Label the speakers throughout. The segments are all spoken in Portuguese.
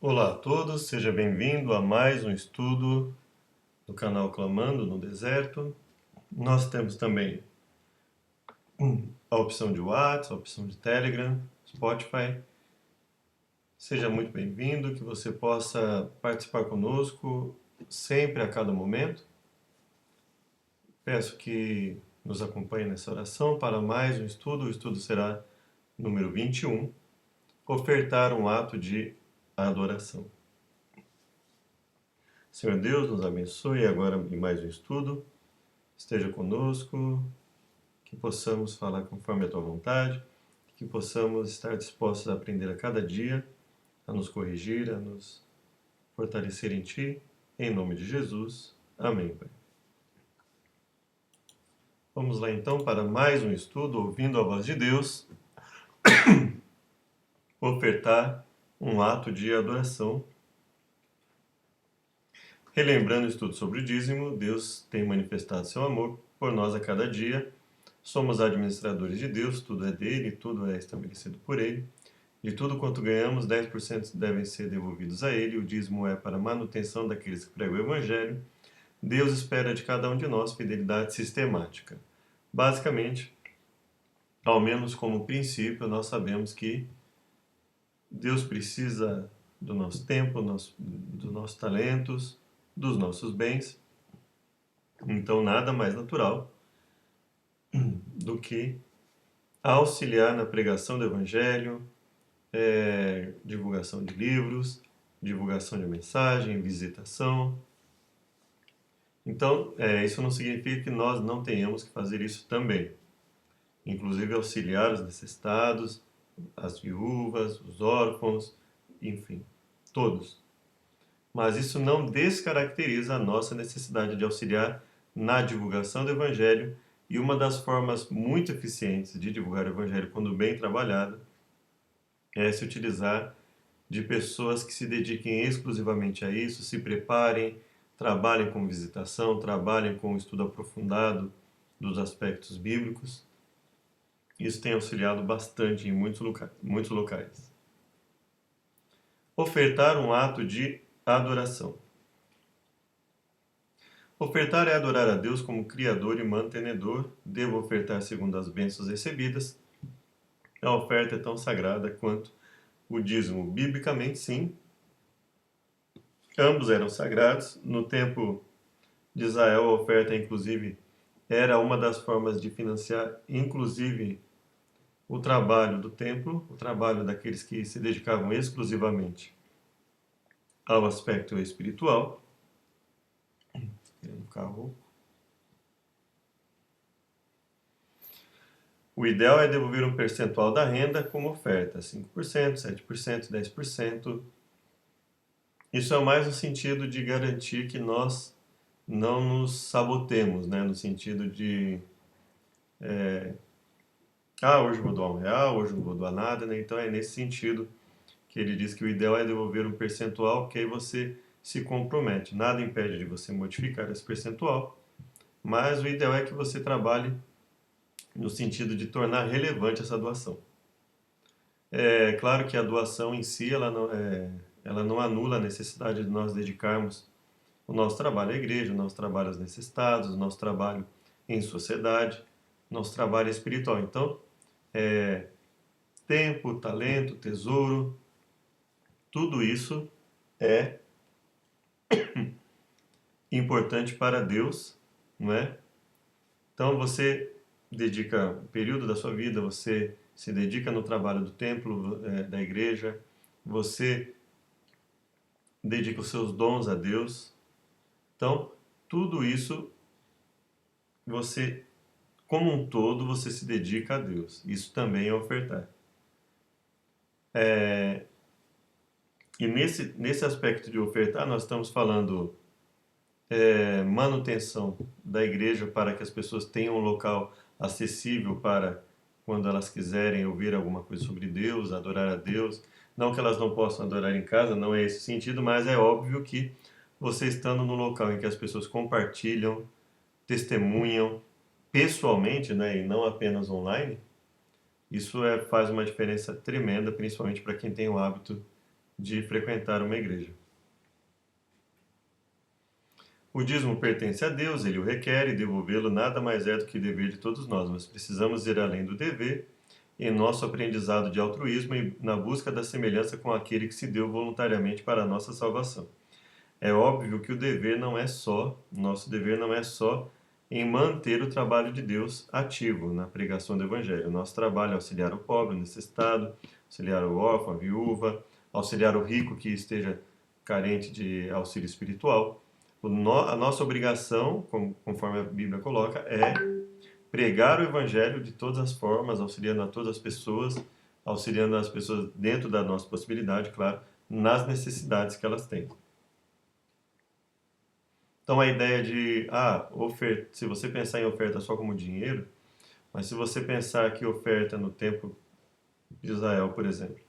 Speaker 1: Olá a todos, seja bem-vindo a mais um estudo do canal Clamando no Deserto. Nós temos também a opção de WhatsApp, a opção de Telegram, Spotify. Seja muito bem-vindo, que você possa participar conosco sempre, a cada momento. Peço que nos acompanhe nessa oração para mais um estudo. O estudo será número 21, ofertar um ato de adoração. Senhor Deus, nos abençoe agora em mais um estudo. Esteja conosco, que possamos falar conforme a tua vontade, que possamos estar dispostos a aprender a cada dia, a nos corrigir, a nos fortalecer em ti, em nome de Jesus. Amém, Pai. Vamos lá então para mais um estudo, ouvindo a voz de Deus, ofertar um ato de adoração. Relembrando o estudo sobre o dízimo, Deus tem manifestado seu amor por nós a cada dia. Somos administradores de Deus, tudo é dele, tudo é estabelecido por ele. De tudo quanto ganhamos, 10% devem ser devolvidos a ele. O dízimo é para a manutenção daqueles que pregam o evangelho. Deus espera de cada um de nós fidelidade sistemática. Basicamente, ao menos como princípio, nós sabemos que Deus precisa do nosso tempo, dos nossos talentos, dos nossos bens. Então, nada mais natural do que auxiliar na pregação do evangelho, divulgação de livros, divulgação de mensagem, visitação. Então, isso não significa que nós não tenhamos que fazer isso também. Inclusive auxiliar os necessitados, as viúvas, os órfãos, enfim, todos. Mas isso não descaracteriza a nossa necessidade de auxiliar na divulgação do Evangelho, e uma das formas muito eficientes de divulgar o Evangelho, quando bem trabalhado, é se utilizar de pessoas que se dediquem exclusivamente a isso, se preparem, trabalhem com visitação, trabalhem com o estudo aprofundado dos aspectos bíblicos. Isso tem auxiliado bastante em muitos locais. Ofertar um ato de adoração. Ofertar é adorar a Deus como Criador e mantenedor. Devo ofertar segundo as bênçãos recebidas. A oferta é tão sagrada quanto o dízimo. Biblicamente, sim. Ambos eram sagrados. No tempo de Israel, a oferta, inclusive, era uma das formas de financiar, inclusive, o trabalho do templo, o trabalho daqueles que se dedicavam exclusivamente ao aspecto espiritual. Querendo carro. O ideal é devolver um percentual da renda como oferta, 5%, 7%, 10%. Isso é mais no sentido de garantir que nós não nos sabotemos, né? No sentido de hoje eu vou doar R$ 1, hoje eu não vou doar nada, né? Então é nesse sentido que ele diz que o ideal é devolver um percentual, que aí você se compromete. Nada impede de você modificar esse percentual, mas o ideal é que você trabalhe no sentido de tornar relevante essa doação. É claro que a doação em si, ela não anula a necessidade de nós dedicarmos o nosso trabalho à igreja, o nosso trabalho aos necessitados, o nosso trabalho em sociedade, nosso trabalho espiritual. Então, tempo, talento, tesouro, tudo isso é importante para Deus, não é? Então, você dedica um período da sua vida, você se dedica no trabalho do templo, da igreja, você dedica os seus dons a Deus. Então, tudo isso, você, como um todo, você se dedica a Deus. Isso também é ofertar. E nesse aspecto de ofertar, nós estamos falando manutenção da igreja para que as pessoas tenham um local acessível para quando elas quiserem ouvir alguma coisa sobre Deus, adorar a Deus. Não que elas não possam adorar em casa, não é esse o sentido, mas é óbvio que você estando no local em que as pessoas compartilham, testemunham pessoalmente, né, e não apenas online, isso faz uma diferença tremenda, principalmente para quem tem o hábito de frequentar uma igreja. O dízimo pertence a Deus, ele o requer e devolvê-lo nada mais é do que dever de todos nós, mas precisamos ir além do dever em nosso aprendizado de altruísmo e na busca da semelhança com aquele que se deu voluntariamente para a nossa salvação. É óbvio que nosso dever não é só em manter o trabalho de Deus ativo na pregação do Evangelho. Nosso trabalho é auxiliar o pobre, o necessitado, auxiliar o órfão, a viúva, auxiliar o rico que esteja carente de auxílio espiritual. A nossa obrigação, conforme a Bíblia coloca, é pregar o Evangelho de todas as formas, auxiliando a todas as pessoas, auxiliando as pessoas dentro da nossa possibilidade, claro, nas necessidades que elas têm. Então a ideia de, se você pensar em oferta só como dinheiro, mas se você pensar que oferta no tempo de Israel, por exemplo,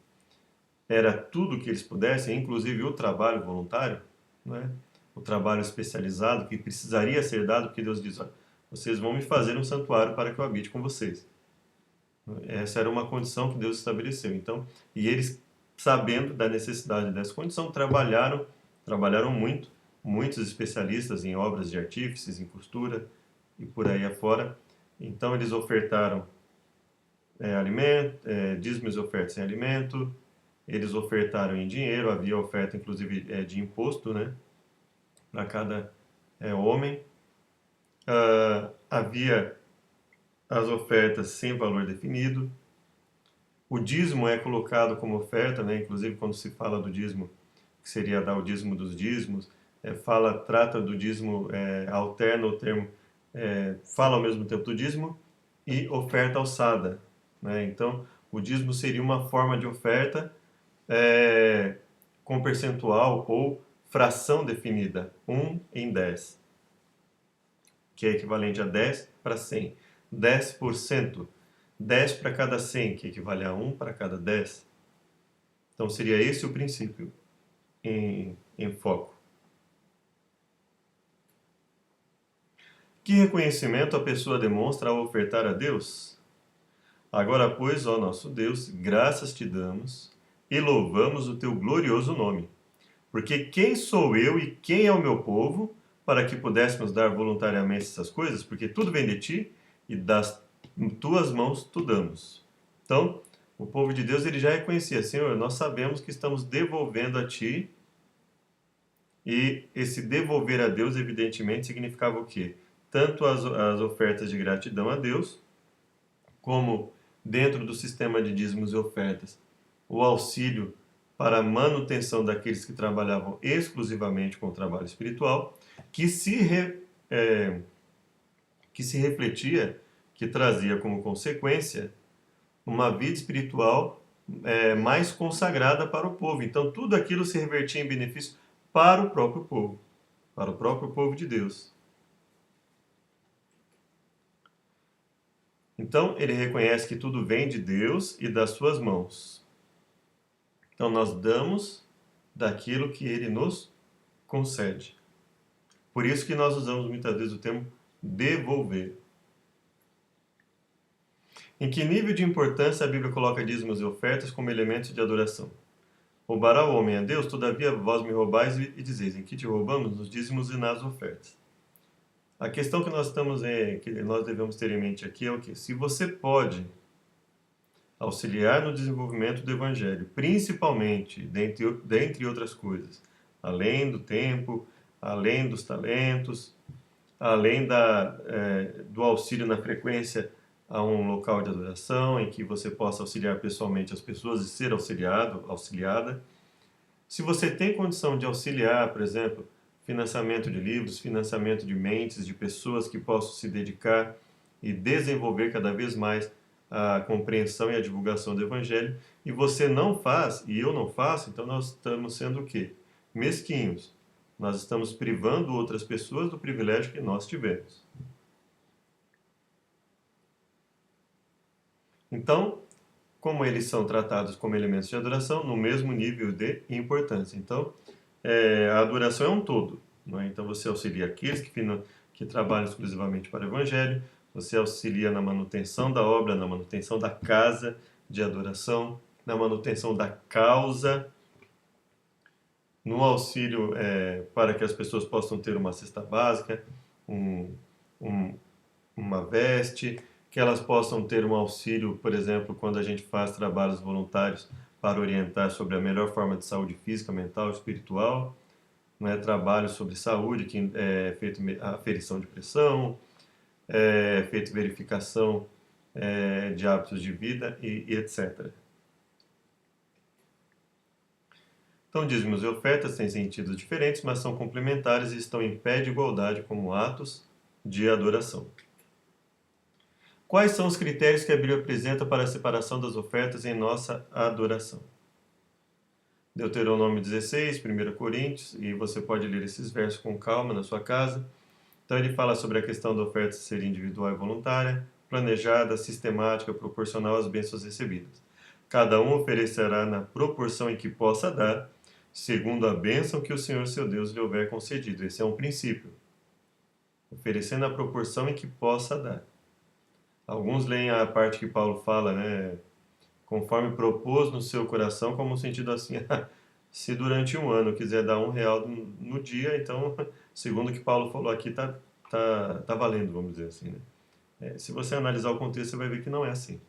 Speaker 1: era tudo que eles pudessem, inclusive o trabalho voluntário, né? O trabalho especializado que precisaria ser dado, porque Deus diz, vocês vão me fazer um santuário para que eu habite com vocês. Essa era uma condição que Deus estabeleceu. Então, e eles, sabendo da necessidade dessa condição, trabalharam muito, muitos especialistas em obras de artífices, em costura e por aí afora. Então, eles ofertaram dízimos e ofertas em alimento, eles ofertaram em dinheiro, havia oferta inclusive de imposto, né, para cada homem. Havia as ofertas sem valor definido. O dízimo é colocado como oferta, né, inclusive quando se fala do dízimo, que seria dar o dízimo dos dízimos, trata do dízimo, alterna o termo, fala ao mesmo tempo do dízimo e oferta alçada, né? Então, o dízimo seria uma forma de oferta com percentual ou fração definida, 1 em 10, que é equivalente a 10 para 100. 10%, 10 para cada 100, que equivale a 1 para cada 10. Então seria esse o princípio em foco. Que reconhecimento a pessoa demonstra ao ofertar a Deus? Agora, pois, ó nosso Deus, graças te damos e louvamos o teu glorioso nome. Porque quem sou eu e quem é o meu povo para que pudéssemos dar voluntariamente essas coisas? Porque tudo vem de ti e das tuas mãos tu damos. Então, o povo de Deus ele já reconhecia, Senhor, nós sabemos que estamos devolvendo a ti. E esse devolver a Deus, evidentemente, significava o quê? Tanto as ofertas de gratidão a Deus, como dentro do sistema de dízimos e ofertas, o auxílio para a manutenção daqueles que trabalhavam exclusivamente com o trabalho espiritual, que se refletia, que trazia como consequência uma vida espiritual mais consagrada para o povo. Então, tudo aquilo se revertia em benefício para o próprio povo de Deus. Então, ele reconhece que tudo vem de Deus e das suas mãos. Então, nós damos daquilo que ele nos concede. Por isso que nós usamos muitas vezes o termo devolver. Em que nível de importância a Bíblia coloca dízimos e ofertas como elementos de adoração? Roubará o homem a Deus, todavia vós me roubais e dizeis, em que te roubamos? Nos dízimos e nas ofertas. A questão que que nós devemos ter em mente aqui é o que? Se você pode auxiliar no desenvolvimento do Evangelho, principalmente, dentre outras coisas, além do tempo, além dos talentos, além do auxílio na frequência a um local de adoração, em que você possa auxiliar pessoalmente as pessoas e ser auxiliada. Se você tem condição de auxiliar, por exemplo, financiamento de livros, financiamento de mentes, de pessoas que possam se dedicar e desenvolver cada vez mais a compreensão e a divulgação do Evangelho, e você não faz, e eu não faço, então nós estamos sendo o quê? Mesquinhos. Nós estamos privando outras pessoas do privilégio que nós tivemos. Então, como eles são tratados como elementos de adoração, no mesmo nível de importância. Então, a adoração é um todo. Não é? Então, você auxilia aqueles que trabalham exclusivamente para o Evangelho, você auxilia na manutenção da obra, na manutenção da casa de adoração, na manutenção da causa no auxílio para que as pessoas possam ter uma cesta básica, um, um, uma veste, que elas possam ter um auxílio, por exemplo, quando a gente faz trabalhos voluntários para orientar sobre a melhor forma de saúde física, mental, espiritual, não é trabalho sobre saúde, que é feito aferição de pressão, é feito verificação de hábitos de vida e etc. Então, dízimos e ofertas têm sentidos diferentes, mas são complementares e estão em pé de igualdade como atos de adoração. Quais são os critérios que a Bíblia apresenta para a separação das ofertas em nossa adoração? Deuteronômio 16, 1 Coríntios, e você pode ler esses versos com calma na sua casa. Então ele fala sobre a questão da oferta ser individual e voluntária, planejada, sistemática, proporcional às bênçãos recebidas. Cada um oferecerá na proporção em que possa dar, segundo a bênção que o Senhor seu Deus lhe houver concedido. Esse é um princípio. Oferecer na proporção em que possa dar. Alguns leem a parte que Paulo fala, né? Conforme propôs no seu coração, como um sentido assim, se durante um ano quiser dar R$ 1 no dia, então, segundo o que Paulo falou aqui, tá valendo, vamos dizer assim, né? Se você analisar o contexto, você vai ver que não é assim.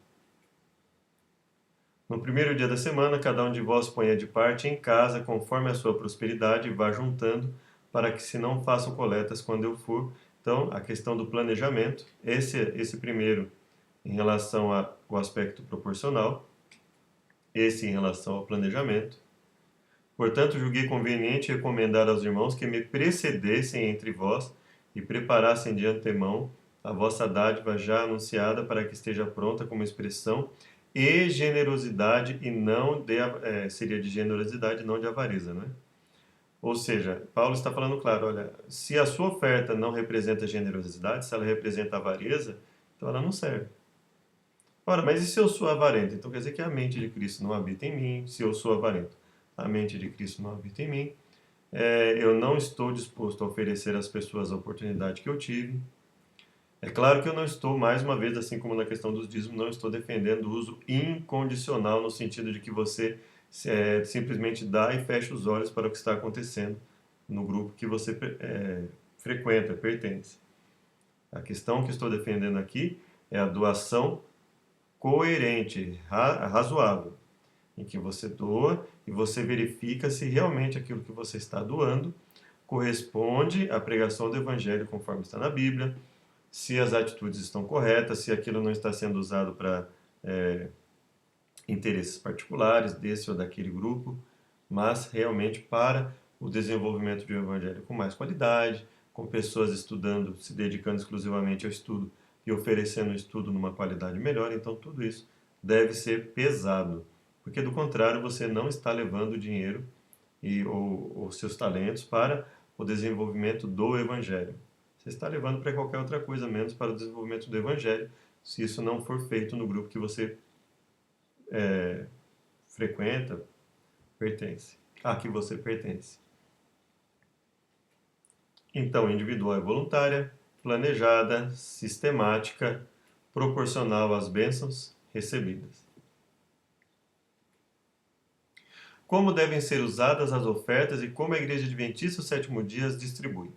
Speaker 1: No primeiro dia da semana, cada um de vós ponha de parte em casa, conforme a sua prosperidade, e vá juntando, para que se não façam coletas quando eu for. Então, a questão do planejamento, esse primeiro em relação ao aspecto proporcional, esse em relação ao planejamento. Portanto, julguei conveniente recomendar aos irmãos que me precedessem entre vós e preparassem de antemão a vossa dádiva já anunciada para que esteja pronta como expressão e generosidade e não seria de generosidade, não de avareza, né? Ou seja, Paulo está falando claro, olha, se a sua oferta não representa generosidade, se ela representa avareza, então ela não serve. Ora, mas e se eu sou avarento? Então quer dizer que a mente de Cristo não habita em mim. Se eu sou avarento, a mente de Cristo não habita em mim. Eu não estou disposto a oferecer às pessoas a oportunidade que eu tive. É claro que eu não estou, mais uma vez, assim como na questão dos dízimos, não estou defendendo o uso incondicional, no sentido de que você simplesmente dá e fecha os olhos para o que está acontecendo no grupo que você frequenta, pertence. A questão que estou defendendo aqui é a doação coerente, razoável, em que você doa e você verifica se realmente aquilo que você está doando corresponde à pregação do Evangelho conforme está na Bíblia, se as atitudes estão corretas, se aquilo não está sendo usado para interesses particulares desse ou daquele grupo, mas realmente para o desenvolvimento de um Evangelho com mais qualidade, com pessoas estudando, se dedicando exclusivamente ao estudo e oferecendo o estudo numa qualidade melhor. Então tudo isso deve ser pesado, porque do contrário você não está levando o dinheiro ou seus talentos para o desenvolvimento do Evangelho. Você está levando para qualquer outra coisa, menos para o desenvolvimento do Evangelho, se isso não for feito no grupo que você frequenta, pertence, a que você pertence. Então, individual e voluntária, planejada, sistemática, proporcional às bênçãos recebidas. Como devem ser usadas as ofertas e como a Igreja Adventista do Sétimo Dia as distribui?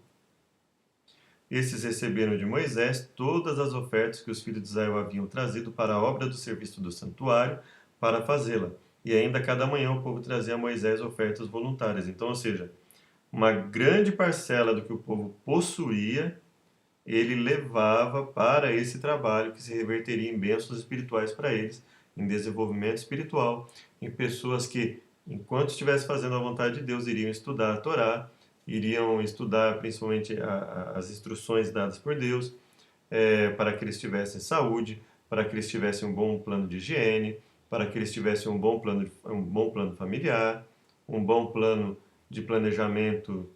Speaker 1: Esses receberam de Moisés todas as ofertas que os filhos de Israel haviam trazido para a obra do serviço do santuário para fazê-la. E ainda cada manhã o povo trazia a Moisés ofertas voluntárias. Então, ou seja, uma grande parcela do que o povo possuía, ele levava para esse trabalho que se reverteria em bênçãos espirituais para eles, em desenvolvimento espiritual, em pessoas que, enquanto estivessem fazendo a vontade de Deus, iriam estudar a Torá, iriam estudar principalmente as instruções dadas por Deus, para que eles tivessem saúde, para que eles tivessem um bom plano de higiene, para que eles tivessem um bom plano familiar, um bom plano de planejamento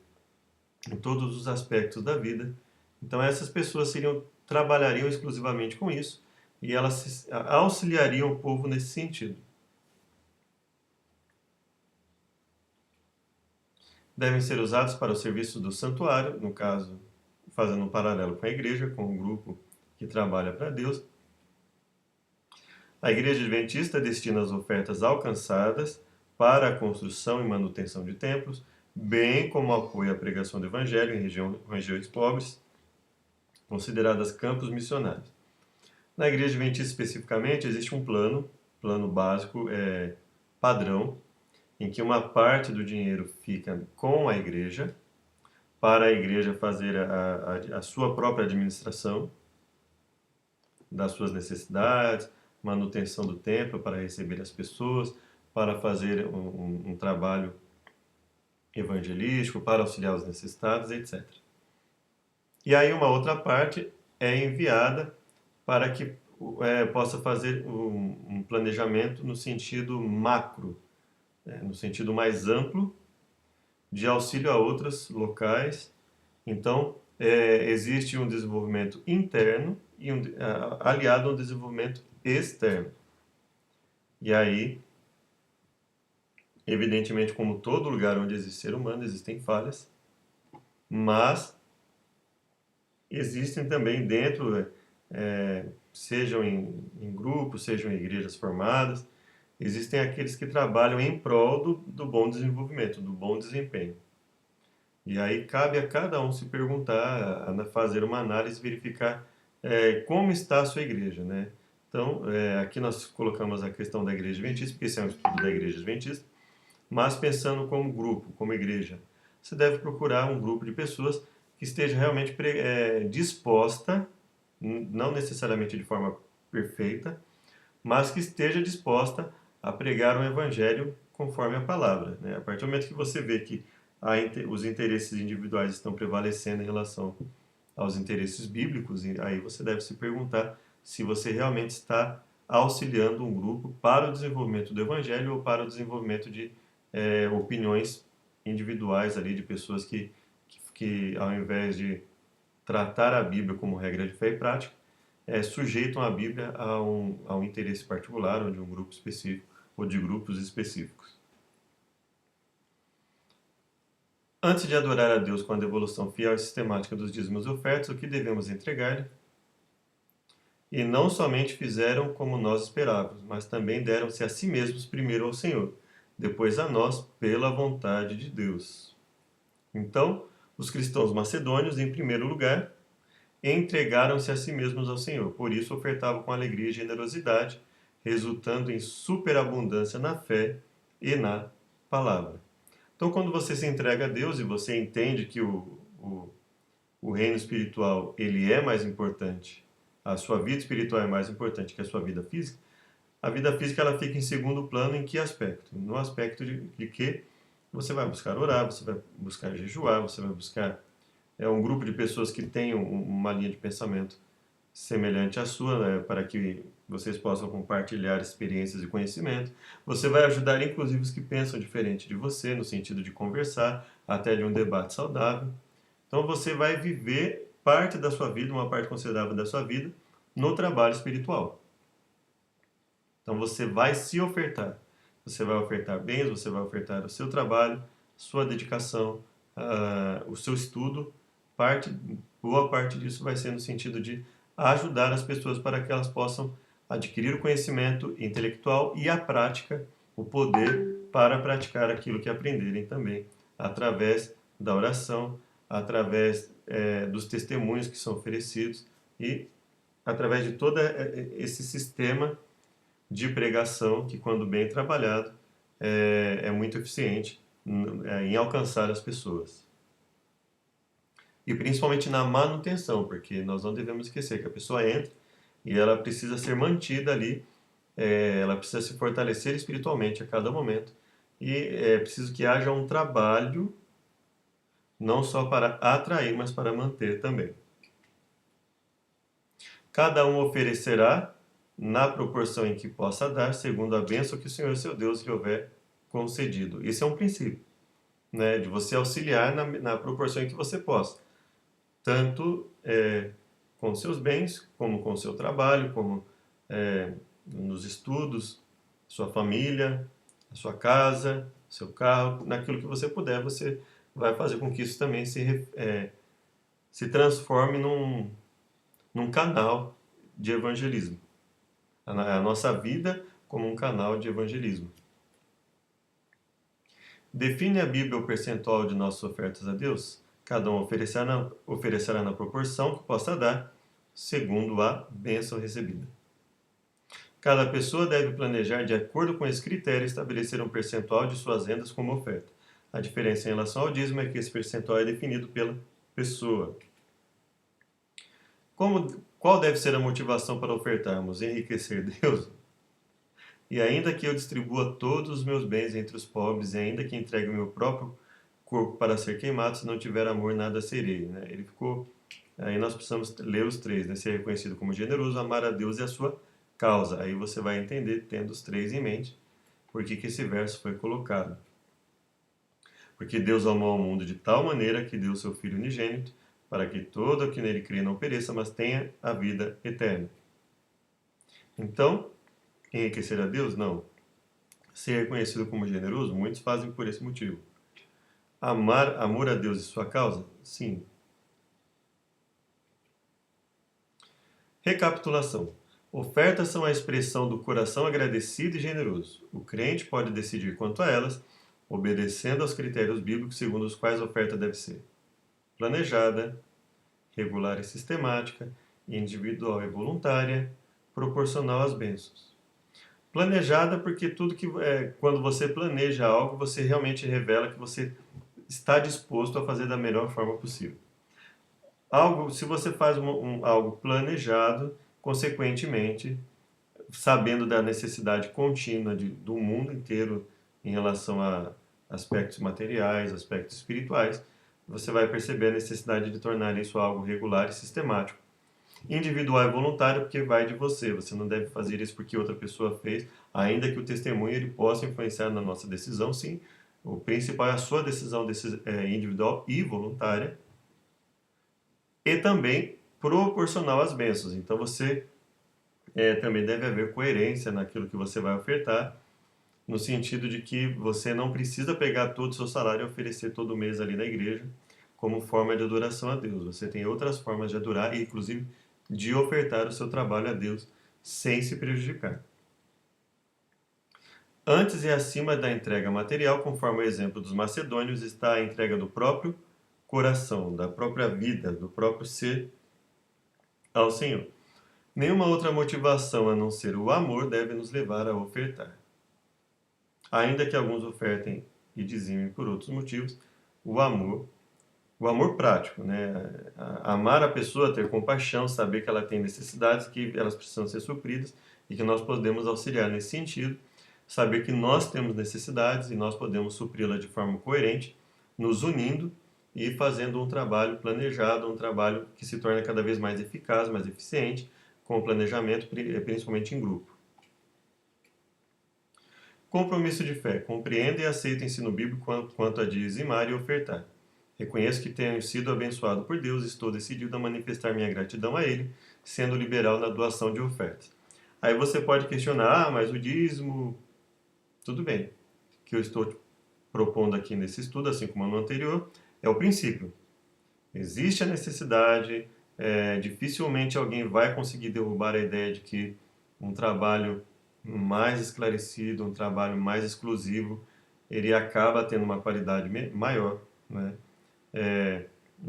Speaker 1: em todos os aspectos da vida. Então essas pessoas trabalhariam exclusivamente com isso e elas auxiliariam o povo nesse sentido. Devem ser usados para o serviço do santuário, no caso, fazendo um paralelo com a igreja, com o grupo que trabalha para Deus. A Igreja Adventista destina as ofertas alcançadas para a construção e manutenção de templos, bem como apoio à pregação do Evangelho em regiões pobres, consideradas campos missionários. Na Igreja Adventista especificamente, existe um plano básico, padrão, em que uma parte do dinheiro fica com a igreja, para a igreja fazer a sua própria administração das suas necessidades, manutenção do templo para receber as pessoas, para fazer um trabalho evangelístico, para auxiliar os necessitados, etc. E aí uma outra parte é enviada para que possa fazer um planejamento no sentido macro, no sentido mais amplo, de auxílio a outros locais. Então, existe um desenvolvimento interno e aliado a um desenvolvimento externo. E aí, evidentemente, como todo lugar onde existe ser humano, existem falhas, mas existem também dentro, sejam em grupos, sejam em igrejas formadas, existem aqueles que trabalham em prol do bom desenvolvimento, do bom desempenho. E aí cabe a cada um se perguntar, fazer uma análise, verificar como está a sua igreja, né? Então, aqui nós colocamos a questão da igreja adventista, porque esse é um estudo da igreja adventista, mas pensando como grupo, como igreja, você deve procurar um grupo de pessoas que esteja realmente disposta, não necessariamente de forma perfeita, mas que esteja disposta a pregar o evangelho conforme a palavra, né? A partir do momento que você vê que os interesses individuais estão prevalecendo em relação aos interesses bíblicos, e aí você deve se perguntar se você realmente está auxiliando um grupo para o desenvolvimento do evangelho ou para o desenvolvimento de opiniões individuais ali de pessoas que ao invés de tratar a Bíblia como regra de fé e prática, sujeitam a Bíblia a um interesse particular ou de um grupo específico ou de grupos específicos. Antes de adorar a Deus com a devolução fiel e sistemática dos dízimos e ofertas, o que devemos entregar-lhe? E não somente fizeram como nós esperávamos, mas também deram-se a si mesmos primeiro ao Senhor, depois a nós, pela vontade de Deus. Então, os cristãos macedônios, em primeiro lugar, entregaram-se a si mesmos ao Senhor. Por isso, ofertavam com alegria e generosidade, resultando em superabundância na fé e na palavra. Então, quando você se entrega a Deus e você entende que o reino espiritual ele é mais importante, a sua vida espiritual é mais importante que a sua vida física, a vida física ela fica em segundo plano em que aspecto? No aspecto de que você vai buscar orar, você vai buscar jejuar, você vai buscar um grupo de pessoas que tenham uma linha de pensamento semelhante à sua, né, para que vocês possam compartilhar experiências e conhecimento. Você vai ajudar, inclusive, os que pensam diferente de você, no sentido de conversar, até de um debate saudável. Então, você vai viver parte da sua vida, uma parte considerável da sua vida, no trabalho espiritual. Então, você vai se ofertar. Você vai ofertar bens, você vai ofertar o seu trabalho, sua dedicação, o seu estudo. Boa parte disso vai ser no sentido de ajudar as pessoas para que elas possam adquirir o conhecimento intelectual e a prática, o poder para praticar aquilo que aprenderem também, através da oração, através dos testemunhos que são oferecidos e através de todo esse sistema de pregação que, quando bem trabalhado, é muito eficiente em alcançar as pessoas. E principalmente na manutenção, porque nós não devemos esquecer que a pessoa entra e ela precisa ser mantida ali, ela precisa se fortalecer espiritualmente a cada momento e é preciso que haja um trabalho não só para atrair, mas para manter também. Cada um oferecerá na proporção em que possa dar, segundo a bênção que o Senhor seu Deus lhe houver concedido. Esse é um princípio, né, de você auxiliar na proporção em que você possa. Tanto com seus bens, como com seu trabalho, como nos estudos, sua família, a sua casa, seu carro, naquilo que você puder, você vai fazer com que isso também se transforme num canal de evangelismo. A nossa vida como um canal de evangelismo. Define a Bíblia o percentual de nossas ofertas a Deus? Cada um oferecerá na proporção que possa dar, segundo a bênção recebida. Cada pessoa deve planejar de acordo com esse critério e estabelecer um percentual de suas rendas como oferta. A diferença em relação ao dízimo é que esse percentual é definido pela pessoa. Qual deve ser a motivação para ofertarmos? Enriquecer Deus? E ainda que eu distribua todos os meus bens entre os pobres, e ainda que entregue o meu próprio corpo para ser queimado, se não tiver amor, nada serei. Né? Ele ficou. Aí nós precisamos ler os três, né? Ser reconhecido como generoso, amar a Deus e a sua causa. Aí você vai entender, tendo os três em mente, por que esse verso foi colocado. Porque Deus amou ao mundo de tal maneira que deu seu Filho unigênito, para que todo o que nele crê não pereça, mas tenha a vida eterna. Então, enriquecer a Deus? Não. Ser reconhecido como generoso? Muitos fazem por esse motivo. Amor a Deus e sua causa? Sim. Recapitulação. Ofertas são a expressão do coração agradecido e generoso. O crente pode decidir quanto a elas, obedecendo aos critérios bíblicos segundo os quais a oferta deve ser planejada, regular e sistemática, individual e voluntária, proporcional às bênçãos. Planejada porque quando você planeja algo, você realmente revela que você está disposto a fazer da melhor forma possível. Se você faz algo planejado, consequentemente, sabendo da necessidade contínua do mundo inteiro em relação a aspectos materiais, aspectos espirituais, você vai perceber a necessidade de tornar isso algo regular e sistemático. Individual e voluntário, porque vai de você. Você não deve fazer isso porque outra pessoa fez, ainda que o testemunho ele possa influenciar na nossa decisão, sim. O principal é a sua decisão individual e voluntária, e também proporcional às bênçãos. Então você também deve haver coerência naquilo que você vai ofertar, no sentido de que você não precisa pegar todo o seu salário e oferecer todo mês ali na igreja como forma de adoração a Deus. Você tem outras formas de adorar e, inclusive, de ofertar o seu trabalho a Deus sem se prejudicar. Antes e acima da entrega material, conforme o exemplo dos macedônios, está a entrega do próprio coração, da própria vida, do próprio ser ao Senhor. Nenhuma outra motivação a não ser o amor deve nos levar a ofertar. Ainda que alguns ofertem e dizimem por outros motivos, o amor prático, né? Amar a pessoa, ter compaixão, saber que ela tem necessidades, que elas precisam ser supridas e que nós podemos auxiliar nesse sentido, saber que nós temos necessidades e nós podemos supri-las de forma coerente, nos unindo e fazendo um trabalho planejado, um trabalho que se torna cada vez mais eficaz, mais eficiente, com o planejamento, principalmente em grupo. Compromisso de fé. Compreenda e aceita o ensino bíblico quanto a dizimar e ofertar. Reconheço que tenho sido abençoado por Deus e estou decidido a manifestar minha gratidão a Ele, sendo liberal na doação de ofertas. Aí você pode questionar, mas o dízimo... Tudo bem. O que eu estou propondo aqui nesse estudo, assim como no anterior, é o princípio. Existe a necessidade, dificilmente alguém vai conseguir derrubar a ideia de que um trabalho mais esclarecido, um trabalho mais exclusivo, ele acaba tendo uma qualidade maior, né?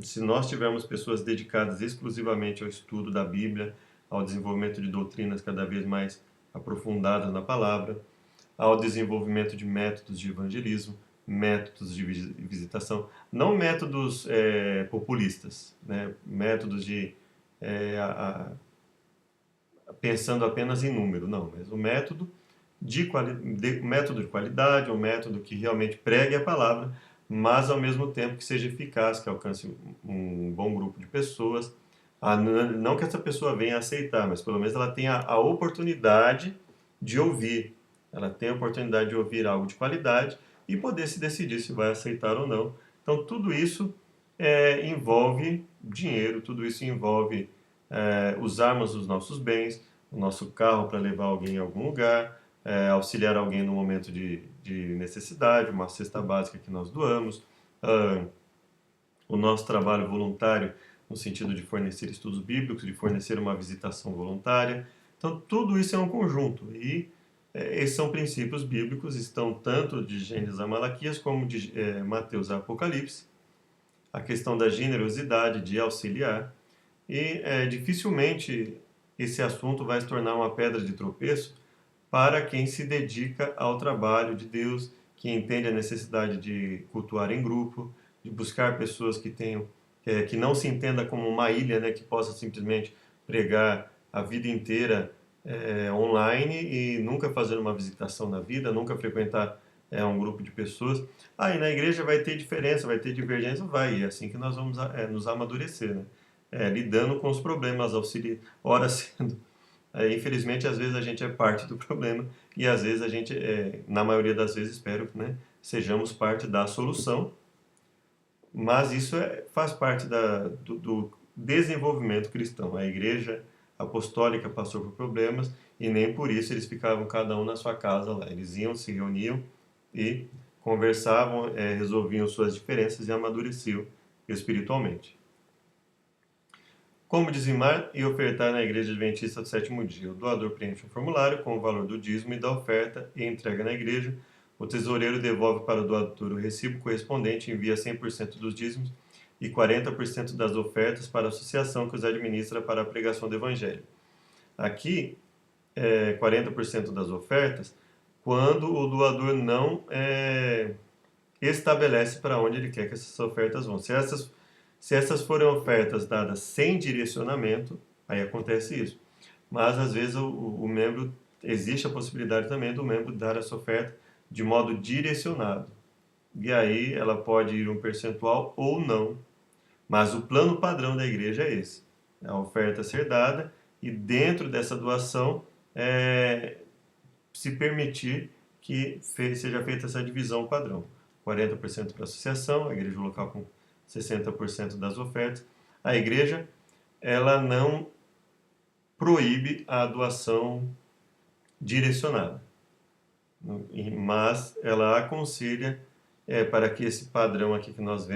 Speaker 1: Se nós tivermos pessoas dedicadas exclusivamente ao estudo da Bíblia, ao desenvolvimento de doutrinas cada vez mais aprofundadas na palavra, ao desenvolvimento de métodos de evangelismo, métodos de visitação, não métodos populistas, né? Métodos de pensando apenas em número, não, mas o método método de qualidade, um método que realmente pregue a palavra, mas ao mesmo tempo que seja eficaz, que alcance um bom grupo de pessoas. Não que essa pessoa venha aceitar, mas pelo menos ela tenha a oportunidade de ouvir. Ela tem a oportunidade de ouvir algo de qualidade e poder se decidir se vai aceitar ou não. Então, tudo isso envolve dinheiro, tudo isso envolve usarmos os nossos bens, o nosso carro para levar alguém a algum lugar, auxiliar alguém no momento de necessidade, uma cesta básica que nós doamos, o nosso trabalho voluntário no sentido de fornecer estudos bíblicos, de fornecer uma visitação voluntária. Então, tudo isso é um conjunto e Esses são princípios bíblicos, estão tanto de Gênesis a Malaquias como de Mateus a Apocalipse. A questão da generosidade, de auxiliar, e dificilmente esse assunto vai se tornar uma pedra de tropeço para quem se dedica ao trabalho de Deus, que entende a necessidade de cultuar em grupo, de buscar pessoas que tenham, que não se entenda como uma ilha, né, que possa simplesmente pregar a vida inteira online e nunca fazer uma visitação na vida, nunca frequentar um grupo de pessoas. E na igreja vai ter diferença, vai ter divergência, vai, e é assim que nós vamos nos amadurecer, né? Lidando com os problemas, ora sendo. Infelizmente, às vezes a gente é parte do problema e às vezes a gente, na maioria das vezes, espero que sejamos parte da solução, mas isso faz parte do desenvolvimento cristão. A igreja apostólica passou por problemas e nem por isso eles ficavam cada um na sua casa lá. Eles iam, se reuniam e conversavam, resolviam suas diferenças e amadureciam espiritualmente. Como dizimar e ofertar na Igreja Adventista do Sétimo Dia? O doador preenche um formulário com o valor do dízimo e da oferta e entrega na igreja. O tesoureiro devolve para o doador o recibo correspondente e envia 100% dos dízimos e 40% das ofertas para a associação que os administra para a pregação do Evangelho. Aqui, 40% das ofertas, quando o doador não estabelece para onde ele quer que essas ofertas vão. Se essas forem ofertas dadas sem direcionamento, aí acontece isso. Mas, às vezes, o membro, existe a possibilidade também do membro dar essa oferta de modo direcionado. E aí ela pode ir um percentual ou não. Mas o plano padrão da igreja é esse. A oferta ser dada e dentro dessa doação se permitir que seja feita essa divisão padrão. 40% para a associação, a igreja local com 60% das ofertas. A igreja, ela não proíbe a doação direcionada, mas ela aconselha para que esse padrão aqui que nós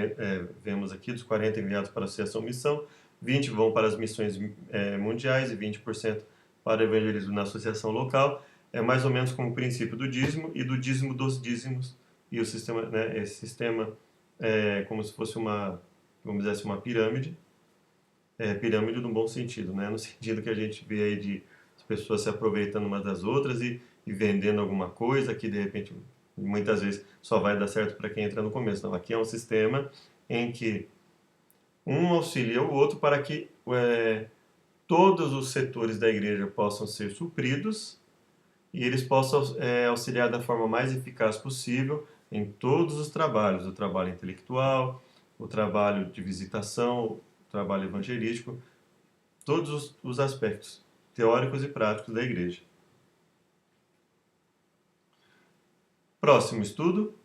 Speaker 1: vemos aqui, dos 40 enviados para a Associação Missão, 20 vão para as missões mundiais e 20% para o evangelismo na associação local. É mais ou menos como o princípio do dízimo e do dízimo dos dízimos. E o sistema, esse sistema como se fosse vamos dizer assim, uma pirâmide. Pirâmide no bom sentido, né? No sentido que a gente vê aí de as pessoas se aproveitando umas das outras e vendendo alguma coisa que de repente muitas vezes só vai dar certo para quem entra no começo. Não, aqui é um sistema em que um auxilia o outro para que todos os setores da igreja possam ser supridos e eles possam auxiliar da forma mais eficaz possível em todos os trabalhos, o trabalho intelectual, o trabalho de visitação, o trabalho evangelístico, todos os aspectos teóricos e práticos da igreja. Próximo estudo.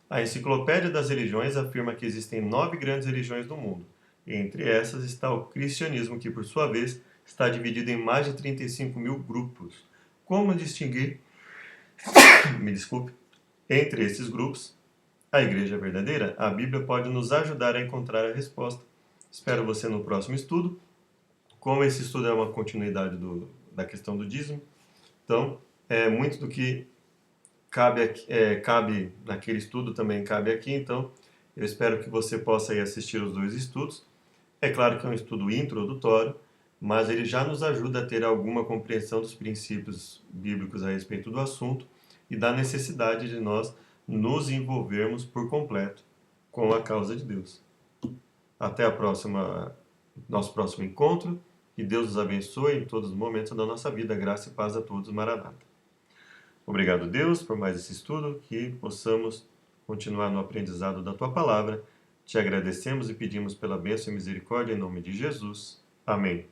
Speaker 1: A Enciclopédia das Religiões afirma que existem 9 grandes religiões no mundo. Entre essas está o cristianismo, que por sua vez está dividido em mais de 35 mil grupos. Como distinguir, me desculpe, entre esses grupos a igreja verdadeira? A Bíblia pode nos ajudar a encontrar a resposta. Espero você no próximo estudo. Como esse estudo é uma continuidade da questão do dízimo, então muito do que cabe naquele estudo também cabe aqui. Então eu espero que você possa ir assistir os 2 estudos. É claro que é um estudo introdutório, mas ele já nos ajuda a ter alguma compreensão dos princípios bíblicos a respeito do assunto e da necessidade de nós nos envolvermos por completo com a causa de Deus. Até nosso próximo encontro. Que Deus nos abençoe em todos os momentos da nossa vida. Graça e paz a todos. Maranata. Obrigado, Deus, por mais esse estudo, que possamos continuar no aprendizado da Tua Palavra. Te agradecemos e pedimos pela bênção e misericórdia em nome de Jesus. Amém.